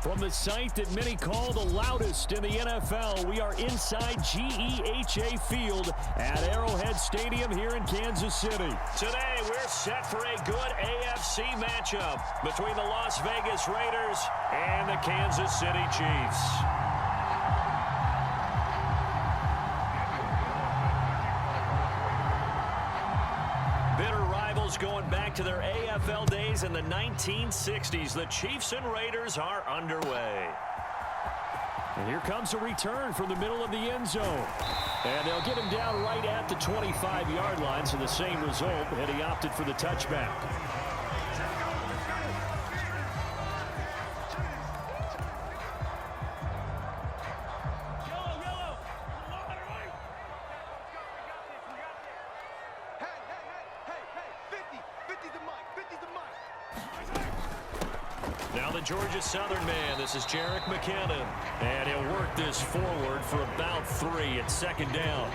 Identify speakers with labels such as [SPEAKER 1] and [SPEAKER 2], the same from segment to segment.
[SPEAKER 1] From the site that many call the loudest in the NFL, we are inside GEHA Field at Arrowhead Stadium here in Kansas City. Today, we're set for a good AFC matchup between the Las Vegas Raiders and the Kansas City Chiefs. Going back to their AFL days in the 1960s, the Chiefs and Raiders are underway. And here comes a return from the middle of the end zone. And they'll get him down right at the 25-yard line, so the same result, and he opted for the touchback. Now the Georgia Southern man, this is Jerick McKinnon. And he'll work this forward for about 3 at second down.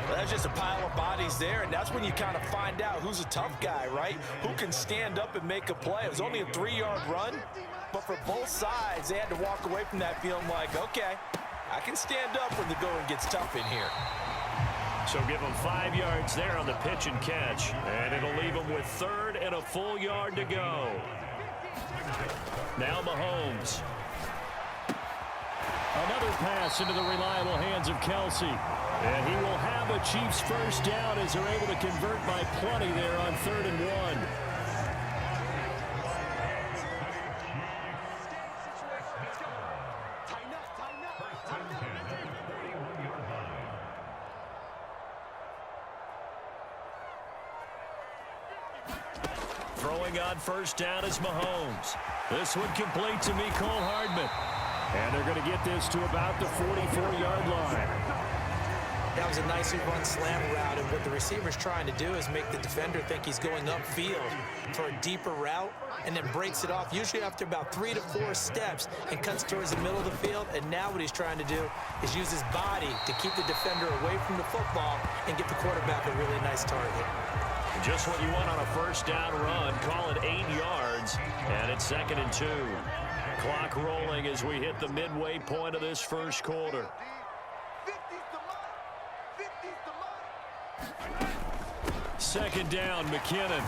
[SPEAKER 2] Well, that's just a pile of bodies there, and that's when you kind of find out who's a tough guy, right? Who can stand up and make a play. It was only a 3-yard run, but for both sides, they had to walk away from that feeling like, okay, I can stand up when the going gets tough in here.
[SPEAKER 1] So give them 5 yards there on the pitch and catch, and it'll leave them with 3rd and a full yard to go. Now Mahomes. Another pass into the reliable hands of Kelsey. And he will have a Chiefs first down as they're able to convert by plenty there on 3rd and 1. Throwing on first down is Mahomes. This one complete to Mecole Hardman. And they're going to get this to about the 44-yard line.
[SPEAKER 3] That was a nicely run slam route, and what the receiver's trying to do is make the defender think he's going upfield for a deeper route, and then breaks it off, usually after about 3 to 4 steps, and cuts towards the middle of the field. And now what he's trying to do is use his body to keep the defender away from the football and get the quarterback a really nice target.
[SPEAKER 1] Just what you want on a first down run. Call it 8 yards, and it's 2nd and 2. Clock rolling as we hit the midway point of this first quarter. Second down, McKinnon.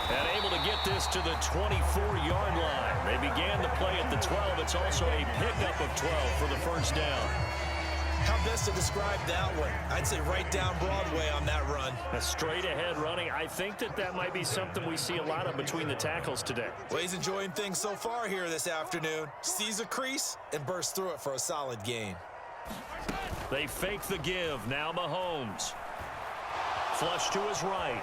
[SPEAKER 1] And able to get this to the 24-yard line. They began the play at the 12. It's also a pickup of 12 for the first down.
[SPEAKER 2] How best to describe that one? I'd say right down Broadway on that run.
[SPEAKER 1] A straight-ahead running. I think that might be something we see a lot of between the tackles today.
[SPEAKER 2] Well, he's enjoying things so far here this afternoon. Sees a crease and bursts through it for a solid gain.
[SPEAKER 1] They fake the give. Now Mahomes. Flush to his right.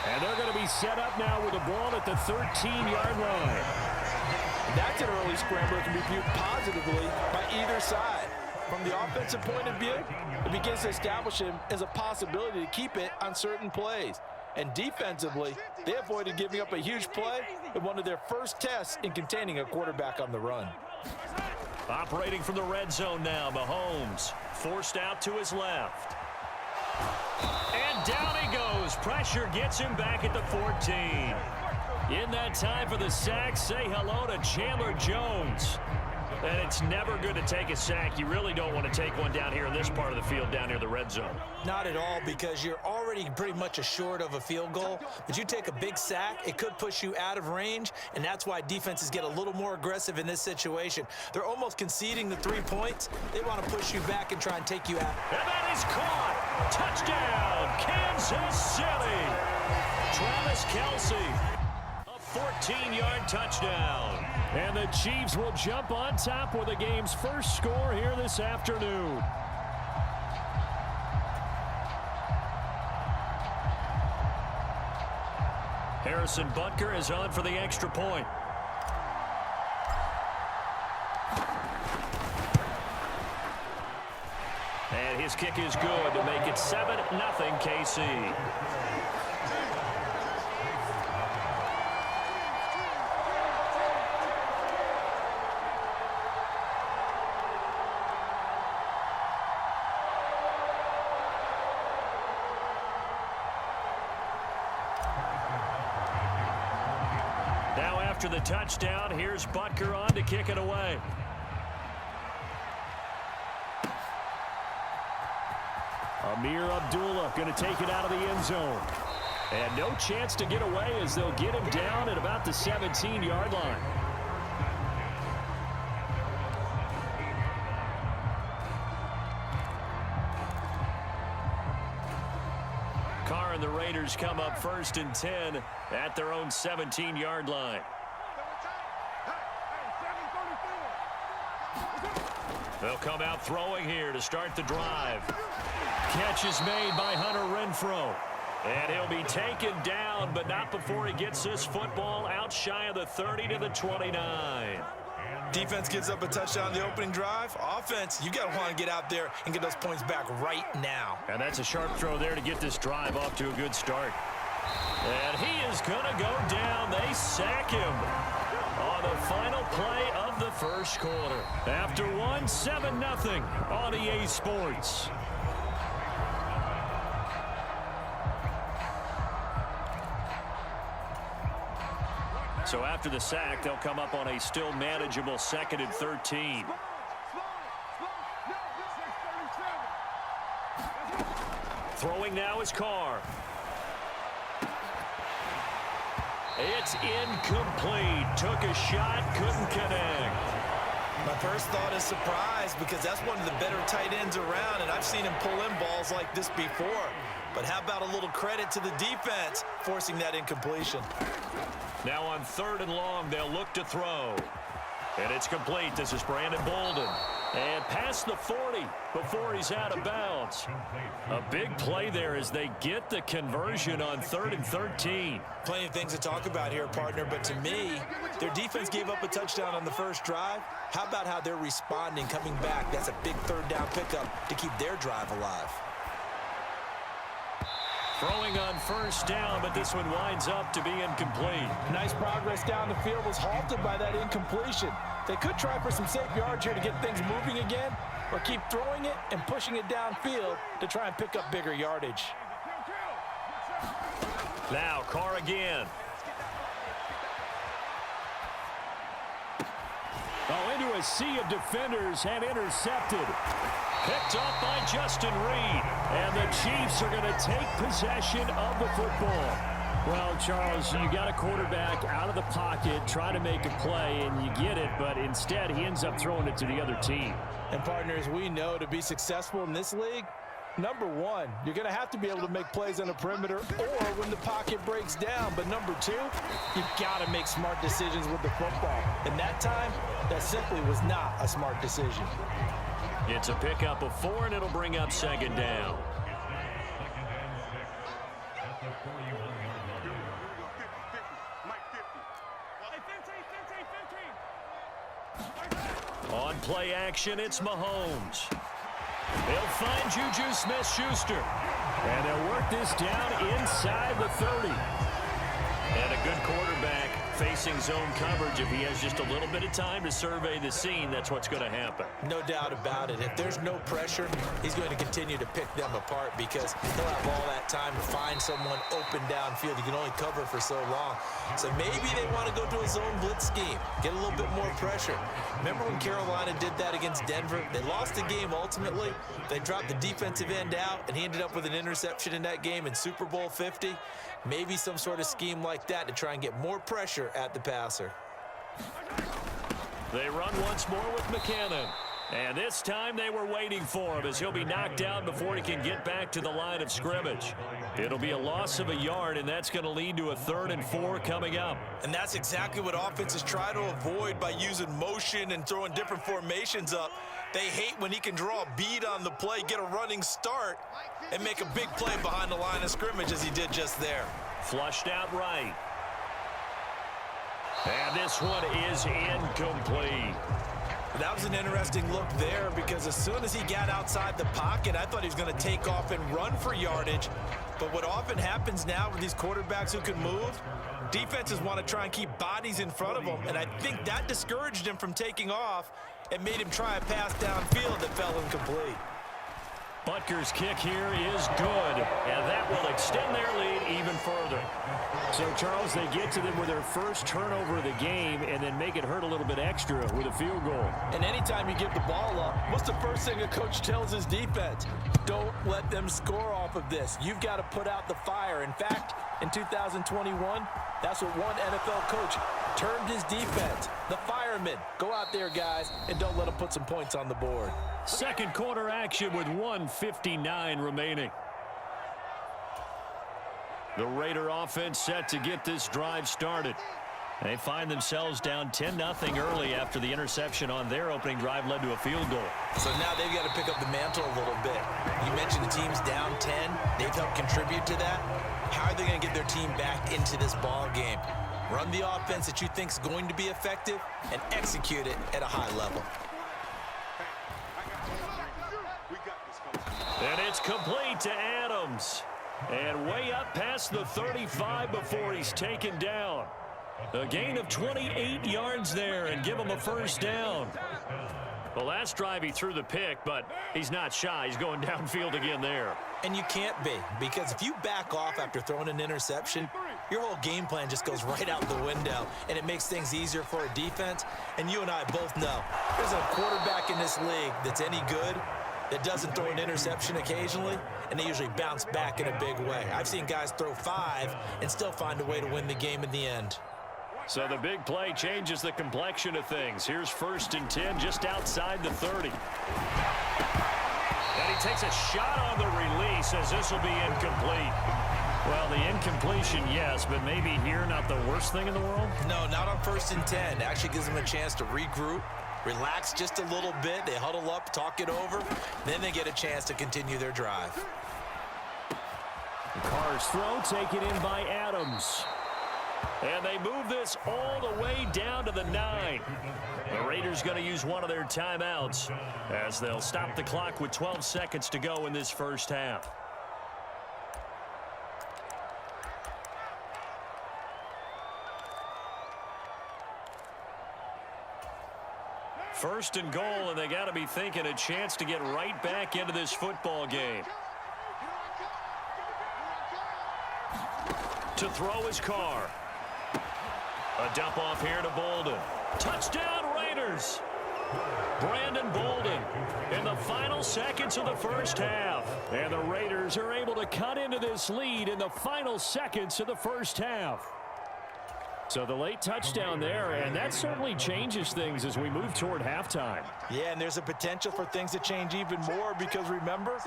[SPEAKER 1] And they're going to be set up now with the ball at the 13-yard line.
[SPEAKER 2] That's an early scramble that can be viewed positively by either side. From the offensive point of view, it begins to establish him as a possibility to keep it on certain plays. And defensively, they avoided giving up a huge play in one of their first tests in containing a quarterback on the run.
[SPEAKER 1] Operating from the red zone now, Mahomes forced out to his left. And down he goes. Pressure gets him back at the 14. In that time for the sack, say hello to Chandler Jones. And it's never good to take a sack. You really don't want to take one down here in this part of the field, down near the red zone.
[SPEAKER 3] Not at all, because you're already pretty much assured of a field goal. But you take a big sack, it could push you out of range, and that's why defenses get a little more aggressive in this situation. They're almost conceding the 3 points. They want to push you back and try and take you out.
[SPEAKER 1] And that is caught. Touchdown, Kansas City. Travis Kelce. 14-yard touchdown. And the Chiefs will jump on top with the game's first score here this afternoon. Harrison Butker is on for the extra point. And his kick is good to make it 7-0 KC. after the touchdown, here's Butker on to kick it away. Amir Abdullah going to take it out of the end zone. And no chance to get away as they'll get him down at about the 17-yard line. Carr and the Raiders come up 1st and 10 at their own 17-yard line. They'll come out throwing here to start the drive. Catch is made by Hunter Renfrow. And he'll be taken down, but not before he gets this football out shy of the 30 to the 29.
[SPEAKER 3] Defense gives up a touchdown the opening drive. Offense, you got to want to get out there and get those points back right now.
[SPEAKER 1] And that's a sharp throw there to get this drive off to a good start. And he is going to go down. They sack him on the final play of the first quarter. After one, 7-0 on EA Sports. So after the sack, they'll come up on a still manageable 2nd and 13. Throwing now is Carr. It's incomplete. Took a shot, couldn't connect.
[SPEAKER 3] My first thought is surprise because that's one of the better tight ends around, and I've seen him pull in balls like this before. But how about a little credit to the defense forcing that incompletion?
[SPEAKER 1] Now on 3rd and long, they'll look to throw. And it's complete. This is Brandon Bolden. And past the 40 before he's out of bounds. A big play there as they get the conversion on 3rd and 13.
[SPEAKER 3] Plenty of things to talk about here, partner, but to me, their defense gave up a touchdown on the first drive. How about how they're responding, coming back? That's a big 3rd down pickup to keep their drive alive.
[SPEAKER 1] Throwing on 1st down, but this one winds up to be incomplete.
[SPEAKER 3] Nice progress down the field was halted by that incompletion. They could try for some safe yards here to get things moving again, or keep throwing it and pushing it downfield to try and pick up bigger yardage.
[SPEAKER 1] Now Carr again. Oh, into a sea of defenders and intercepted. Picked off by Justin Reed. And the Chiefs are going to take possession of the football. Well, Charles, you got a quarterback out of the pocket trying to make a play, and you get it, but instead he ends up throwing it to the other team.
[SPEAKER 3] And partners, we know to be successful in this league, number one, you're going to have to be able to make plays on the perimeter or when the pocket breaks down. But number two, you've got to make smart decisions with the football. And that time, that simply was not a smart decision.
[SPEAKER 1] It's a pickup of 4, and it'll bring up 2nd down. On play action, it's Mahomes. They'll find Juju Smith-Schuster. And they'll work this down inside the 30. And a good quarterback facing zone coverage. If he has just a little bit of time to survey the scene, that's what's going to happen.
[SPEAKER 3] No doubt about it. If there's no pressure, he's going to continue to pick them apart because he'll have all that time to find someone open downfield. You can only cover for so long. So maybe they want to go to a zone blitz scheme, get a little bit more pressure. Remember when Carolina did that against Denver? They lost the game ultimately. They dropped the defensive end out, and he ended up with an interception in that game in Super Bowl 50. Maybe some sort of scheme like that to try and get more pressure at the passer.
[SPEAKER 1] They run once more with McKinnon. And this time they were waiting for him as he'll be knocked down before he can get back to the line of scrimmage. It'll be a loss of a yard, and that's going to lead to a 3rd and 4 coming up.
[SPEAKER 3] And that's exactly what offenses try to avoid by using motion and throwing different formations up. They hate when he can draw a bead on the play, get a running start, and make a big play behind the line of scrimmage as he did just there.
[SPEAKER 1] Flushed out right. And this one is incomplete.
[SPEAKER 3] That was an interesting look there because as soon as he got outside the pocket, I thought he was going to take off and run for yardage. But what often happens now with these quarterbacks who can move, defenses want to try and keep bodies in front of them, and I think that discouraged him from taking off and made him try a pass downfield that fell incomplete.
[SPEAKER 1] Butker's kick here is good, and that will extend their lead even further.
[SPEAKER 4] So, Charles, they get to them with their first turnover of the game and then make it hurt a little bit extra with a field goal.
[SPEAKER 2] And anytime you give the ball up, what's the first thing a coach tells his defense? Don't let them score off of this. You've got to put out the fire. In fact, in 2021, that's what one NFL coach termed his defense. The firemen. Go out there, guys, and don't let them put some points on the board.
[SPEAKER 1] Second quarter action with 1:59 remaining. The Raider offense set to get this drive started. They find themselves down 10-0 early after the interception on their opening drive led to a field goal.
[SPEAKER 3] So now they've got to pick up the mantle a little bit. You mentioned the team's down 10. They've helped contribute to that. How are they going to get their team back into this ball game? Run the offense that you think is going to be effective and execute it at a high level.
[SPEAKER 1] And it's complete to Adams. And way up past the 35 before he's taken down. A gain of 28 yards there and give him a first down. The last drive he threw the pick, but he's not shy. He's going downfield again there.
[SPEAKER 3] And you can't be, because if you back off after throwing an interception, your whole game plan just goes right out the window, and it makes things easier for a defense. And you and I both know there's a quarterback in this league that's any good that doesn't throw an interception occasionally, and they usually bounce back in a big way. I've seen guys throw 5 and still find a way to win the game in the end.
[SPEAKER 1] So the big play changes the complexion of things. Here's 1st and 10 just outside the 30. And he takes a shot on the release as this will be incomplete. Well, the incompletion, yes, but maybe here not the worst thing in the world?
[SPEAKER 3] No, not on 1st and 10. It actually gives them a chance to regroup, relax just a little bit. They huddle up, talk it over. Then they get a chance to continue their drive.
[SPEAKER 4] Carr's throw taken in by Adams.
[SPEAKER 1] And they move this all the way down to the 9. The Raiders going to use one of their timeouts as they'll stop the clock with 12 seconds to go in this first half. First and goal, and they got to be thinking a chance to get right back into this football game. To throw his Carr. A dump off here to Bolden. Touchdown Raiders. Brandon Bolden in the final seconds of the first half. And the Raiders are able to cut into this lead in the final seconds of the first half.
[SPEAKER 4] So the late touchdown there, and that certainly changes things as we move toward halftime.
[SPEAKER 2] Yeah, and there's a potential for things to change even more because, remember,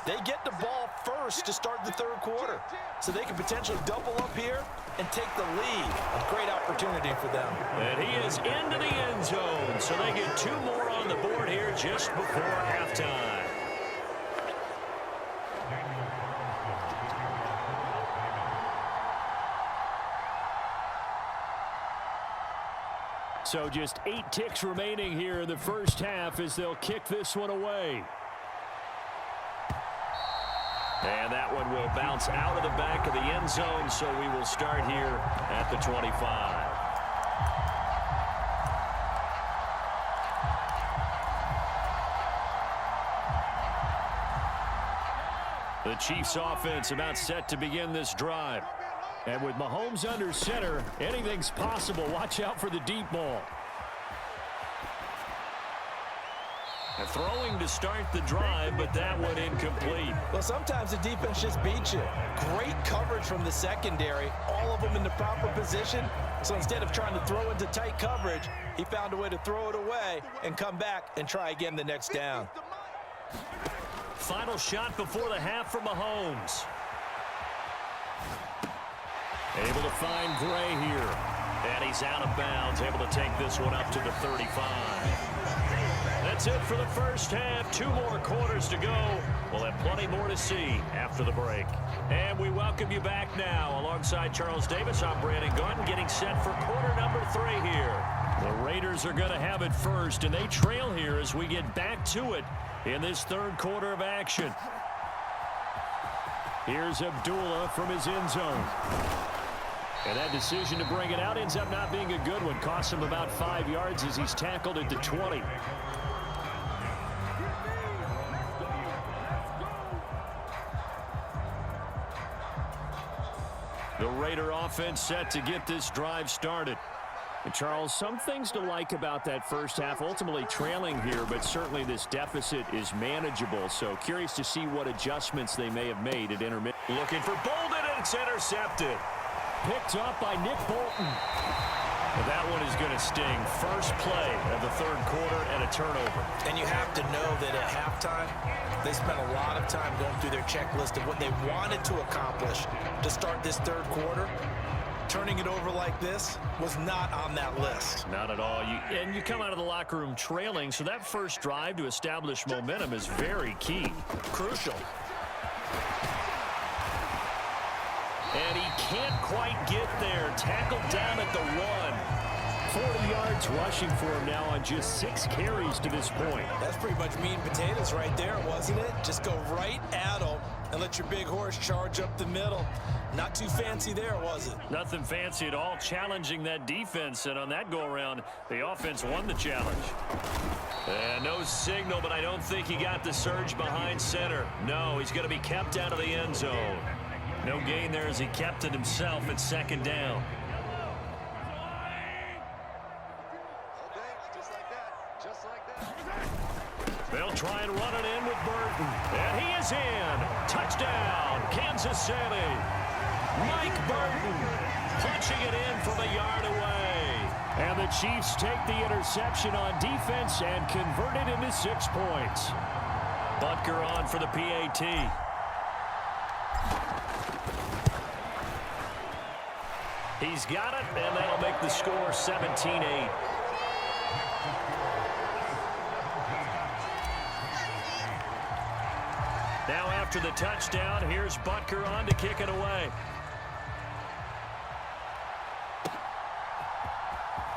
[SPEAKER 2] they get the ball first to start the third quarter. So they can potentially double up here and take the lead. A great opportunity for them.
[SPEAKER 1] And he is into the end zone, so they get 2 more on the board here just before halftime.
[SPEAKER 4] So just 8 ticks remaining here in the first half as they'll kick this one away.
[SPEAKER 1] And that one will bounce out of the back of the end zone, so we will start here at the 25. The Chiefs offense about set to begin this drive.
[SPEAKER 4] And with Mahomes under center, anything's possible. Watch out for the deep ball.
[SPEAKER 1] And throwing to start the drive, but that one incomplete.
[SPEAKER 2] Well, sometimes the defense just beats you. Great coverage from the secondary, all of them in the proper position. So instead of trying to throw into tight coverage, he found a way to throw it away and come back and try again the next down.
[SPEAKER 1] Final shot before the half for Mahomes. Able to find Gray here. And he's out of bounds, able to take this one up to the 35. That's it for the first half. 2 more quarters to go. We'll have plenty more to see after the break. And we welcome you back now. Alongside Charles Davis, I'm Brandon Gaudin, getting set for quarter number 3 here. The Raiders are going to have it first, and they trail here as we get back to it in this third quarter of action.
[SPEAKER 4] Here's Abdullah from his end zone. And that decision to bring it out ends up not being a good one. Costs him about 5 yards as he's tackled at the 20. The Raider offense set to get this drive started. And Charles, some things to like about that first half. Ultimately trailing here, but certainly this deficit is manageable. So curious to see what adjustments they may have made at intermittent.
[SPEAKER 1] Looking for Bolden, and it's intercepted.
[SPEAKER 4] Picked up by Nick Bolton.
[SPEAKER 1] And that one is going to sting. First play of the third quarter and a turnover.
[SPEAKER 3] And you have to know that at halftime, they spent a lot of time going through their checklist of what they wanted to accomplish to start this third quarter. Turning it over like this was not on that list.
[SPEAKER 1] Not at all. And you come out of the locker room trailing, so that first drive to establish momentum is very key.
[SPEAKER 3] Crucial.
[SPEAKER 1] And he can't quite get there. Tackled down at the 1.
[SPEAKER 4] 40 yards rushing for him now on just 6 carries to this point.
[SPEAKER 3] That's pretty much meat and potatoes right there, wasn't it? Just go right at him and let your big horse charge up the middle. Not too fancy there, was it?
[SPEAKER 1] Nothing fancy at all, challenging that defense. And on that go-around, the offense won the challenge. And no signal, but I don't think he got the surge behind center. No, he's going to be kept out of the end zone. No gain there as he kept it himself at second down. They'll try and run it in with Burton. And he is in. Touchdown, Kansas City. Mike Burton punching it in from a yard away.
[SPEAKER 4] And the Chiefs take the interception on defense and convert it into 6 points.
[SPEAKER 1] Butker on for the PAT. He's got it, and that'll make the score 17-8. Now after the touchdown, here's Butker on to kick it away.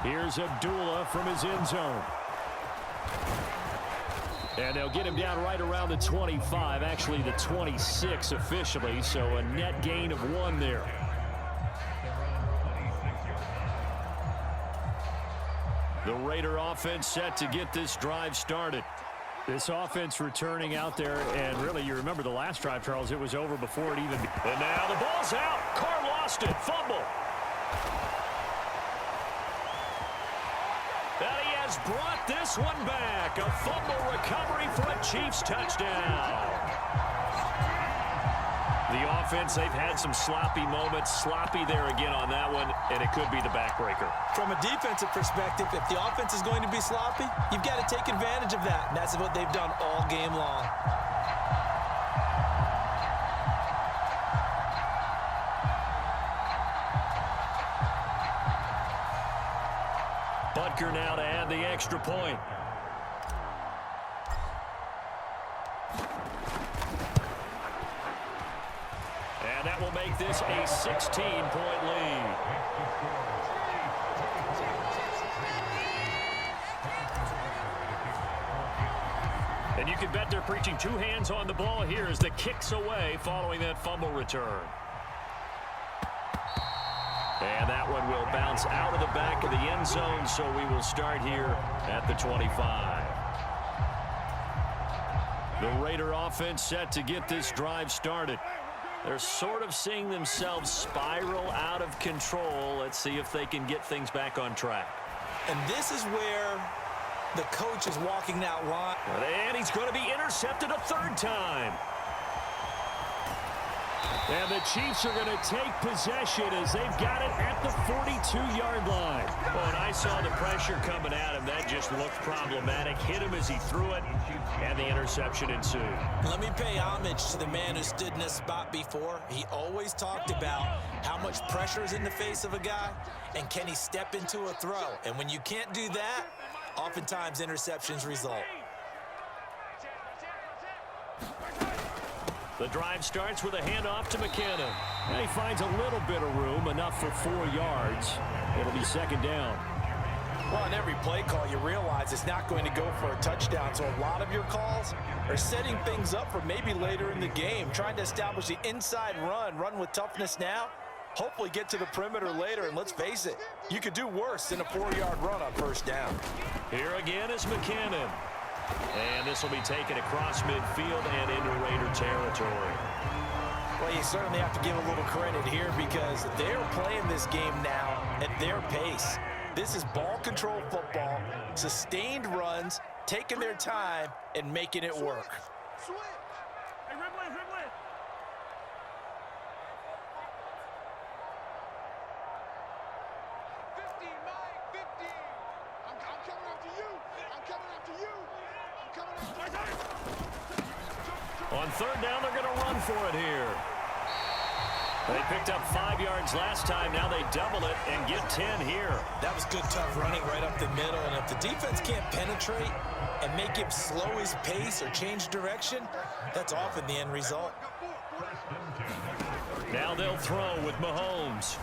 [SPEAKER 4] Here's Abdullah from his end zone. And they'll get him down right around the 25, actually the 26 officially, so a net gain of 1 there. The Raider offense set to get this drive started. This offense returning out there, and really, you remember the last drive, Charles, it was over before it even...
[SPEAKER 1] And now the ball's out. Carr lost it. Fumble. And he has brought this one back. A fumble recovery for a Chiefs touchdown. The offense, they've had some sloppy moments. Sloppy there again on that one, and it could be the backbreaker.
[SPEAKER 3] From a defensive perspective, if the offense is going to be sloppy, you've got to take advantage of that. And that's what they've done all game long.
[SPEAKER 1] Butker now to add the extra point. And that will make this a 16-point lead. And you can bet they're preaching 2 hands on the ball here as the kick's away following that fumble return. And that one will bounce out of the back of the end zone, so we will start here at the 25. The Raider offense set to get this drive started. They're sort of seeing themselves spiral out of control. Let's see if they can get things back on track.
[SPEAKER 3] And this is where the coach is walking that line.
[SPEAKER 1] And he's going to be intercepted a 3rd time.
[SPEAKER 4] And the Chiefs are going to take possession as they've got it at the 42-yard line.
[SPEAKER 1] Well, and I saw the pressure coming at him. That just looked problematic. Hit him as he threw it, and the interception ensued.
[SPEAKER 3] Let me pay homage to the man who stood in this spot before. He always talked about how much pressure is in the face of a guy, and can he step into a throw. And when you can't do that, oftentimes interceptions result.
[SPEAKER 1] The drive starts with a handoff to McKinnon.
[SPEAKER 4] And he finds a little bit of room, enough for 4 yards. It'll be 2nd down.
[SPEAKER 3] Well, on every play call, you realize it's not going to go for a touchdown. So a lot of your calls are setting things up for maybe later in the game, trying to establish the inside run with toughness now, hopefully get to the perimeter later. And let's face it, you could do worse than a 4-yard run on 1st down.
[SPEAKER 1] Here again is McKinnon. And this will be taken across midfield and into Raider territory.
[SPEAKER 3] Well, you certainly have to give a little credit here because they're playing this game now at their pace. This is ball control football, sustained runs, taking their time, and making it work.
[SPEAKER 5] Hey, Ridley. 50, Mike, 50. I'm coming after you. I'm coming after you. I'm coming after you.
[SPEAKER 1] On third down, they're going to run for it here. They picked up 5 yards last time. Now they double it and get 10 here.
[SPEAKER 3] That was good, tough running right up the middle. And if the defense can't penetrate and make him slow his pace or change direction, that's often the end result.
[SPEAKER 1] Now they'll throw with Mahomes.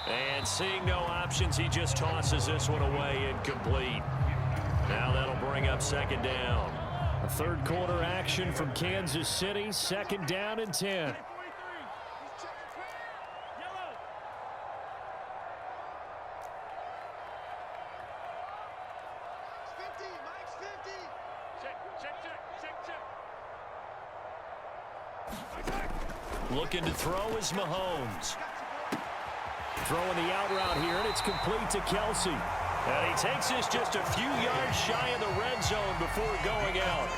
[SPEAKER 1] And seeing no options, he just tosses this one away incomplete. Now that'll bring up second down. A third quarter action from Kansas City. Second down and 10. Looking to throw is Mahomes. Throwing the out route here, and it's complete to Kelsey. And he takes this just a few yards shy of the red zone before going out.